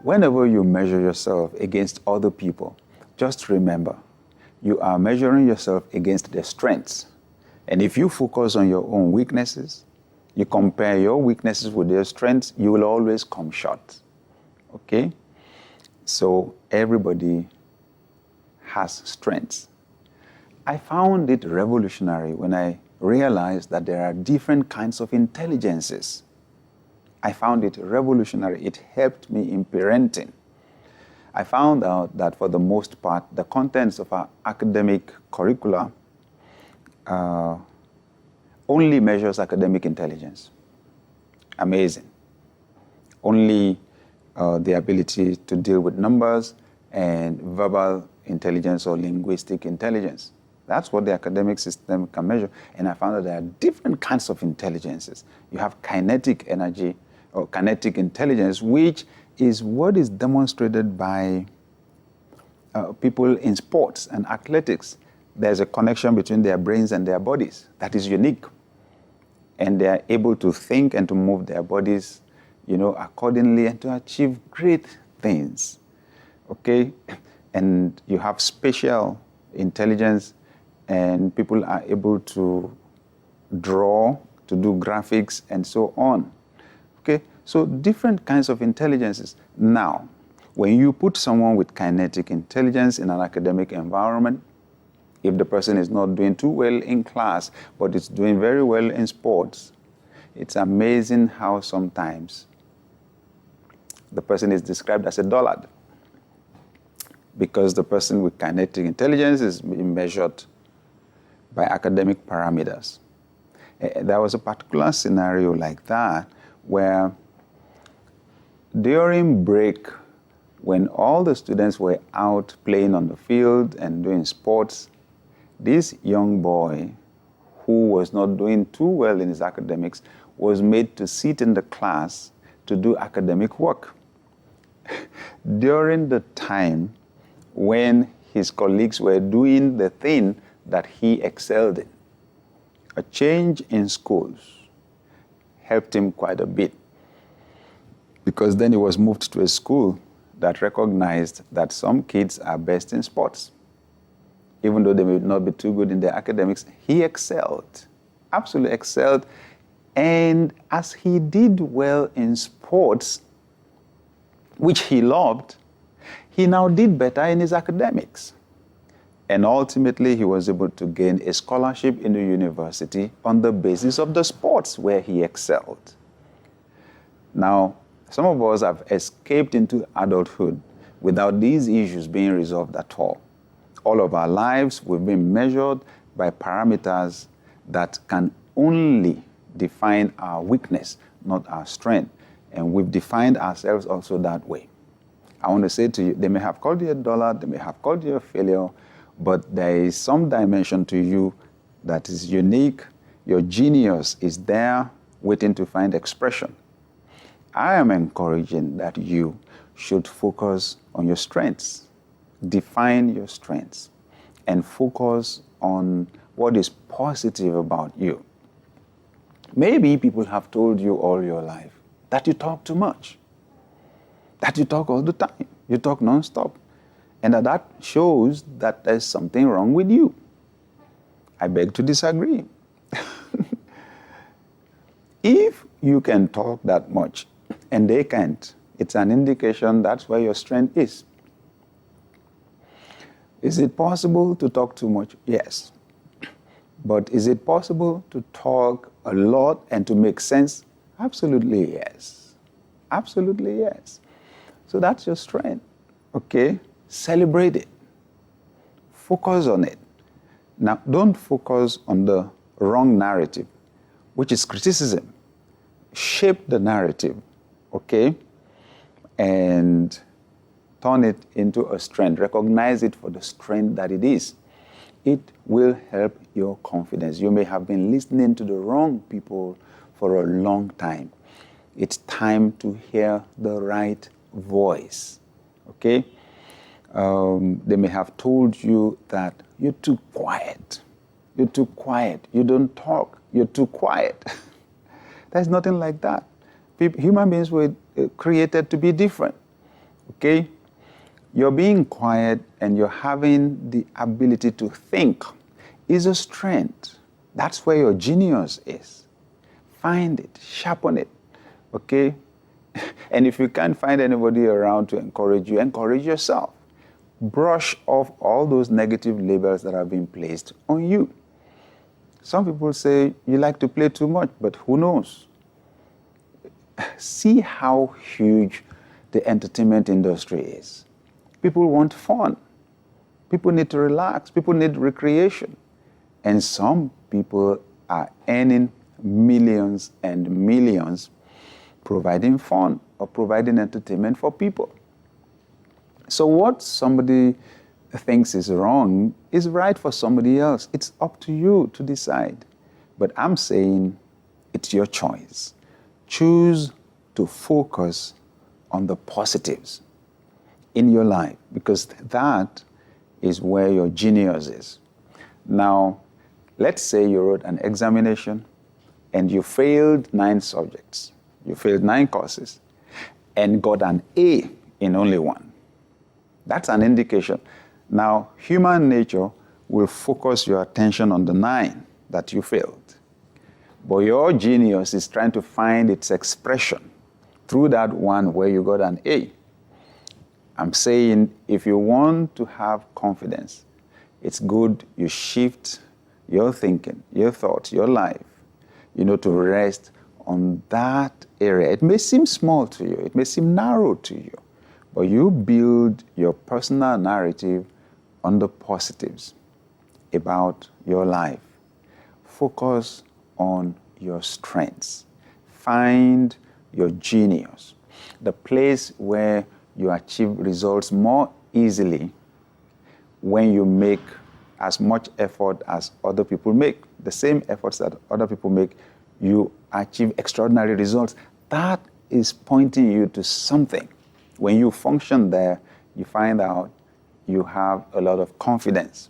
Whenever you measure yourself against other people, just remember, you are measuring yourself against their strengths. And if you focus on your own weaknesses, you compare your weaknesses with their strengths, you will always come short. Okay? So everybody has strengths. I found it revolutionary when I realized that there are different kinds of intelligences. I found it revolutionary. It helped me in parenting. I found out that for the most part, the contents of our academic curricula only measures academic intelligence. Amazing. Only the ability to deal with numbers and verbal intelligence or linguistic intelligence. That's what the academic system can measure. And I found that there are different kinds of intelligences. You have kinetic energy or kinetic intelligence, which is what is demonstrated by people in sports and athletics. There's a connection between their brains and their bodies that is unique. And they are able to think and to move their bodies, accordingly and to achieve great things. Okay? And you have spatial intelligence, and people are able to draw, to do graphics, and so on. Okay? So different kinds of intelligences. Now, when you put someone with kinetic intelligence in an academic environment, if the person is not doing too well in class, but is doing very well in sports, it's amazing how sometimes the person is described as a dullard, because the person with kinetic intelligence is being measured by academic parameters. There was a particular scenario like that where during break, when all the students were out playing on the field and doing sports, this young boy who was not doing too well in his academics was made to sit in the class to do academic work. During the time when his colleagues were doing the thing that he excelled in, a change in schools helped him quite a bit, because then he was moved to a school that recognized that some kids are best in sports. Even though they may not be too good in their academics, he excelled, absolutely excelled. And as he did well in sports, which he loved, he now did better in his academics. And ultimately, he was able to gain a scholarship in the university on the basis of the sports where he excelled. Now, some of us have escaped into adulthood without these issues being resolved at all. All of our lives, we've been measured by parameters that can only define our weakness, not our strength. And we've defined ourselves also that way. I want to say to you, they may have called you a dullard, they may have called you a failure, but there is some dimension to you that is unique. Your genius is there waiting to find expression. I am encouraging that you should focus on your strengths, define your strengths, and focus on what is positive about you. Maybe people have told you all your life that you talk too much, that you talk all the time, you talk nonstop, and that shows that there's something wrong with you. I beg to disagree. If you can talk that much and they can't, it's an indication that's where your strength is. Is it possible to talk too much? Yes. But is it possible to talk a lot and to make sense? Absolutely yes. Absolutely yes. So that's your strength. Okay? Celebrate it. Focus on it. Now, don't focus on the wrong narrative, which is criticism. Shape the narrative, okay? And turn it into a strength. Recognize it for the strength that it is. It will help your confidence. You may have been listening to the wrong people for a long time. It's time to hear the right voice, okay? They may have told you that you're too quiet. You're too quiet. You don't talk. You're too quiet. There's nothing like that. Human beings were created to be different. Okay? You're being quiet and you're having the ability to think is a strength. That's where your genius is. Find it, sharpen it, okay? And if you can't find anybody around to encourage you, encourage yourself. Brush off all those negative labels that have been placed on you. Some people say you like to play too much, but who knows? See how huge the entertainment industry is. People want fun. People need to relax. People need recreation. And some people are earning millions and millions providing fun or providing entertainment for people. So what somebody thinks is wrong is right for somebody else. It's up to you to decide. But I'm saying it's your choice. Choose to focus on the positives in your life, because that is where your genius is. Now, let's say you wrote an examination and you failed 9 subjects. You failed 9 courses and got an A in only 1. That's an indication. Now, human nature will focus your attention on the 9 that you failed. But your genius is trying to find its expression through that 1 where you got an A. I'm saying if you want to have confidence, it's good you shift your thinking, your thoughts, your life, to rest on that area. It may seem small to you, it may seem narrow to you, but you build your personal narrative on the positives about your life. Focus on your strengths. Find your genius, the place where you achieve results more easily when you make as much effort as other people make. The same efforts that other people make, you achieve extraordinary results. That is pointing you to something. When you function there, you find out you have a lot of confidence.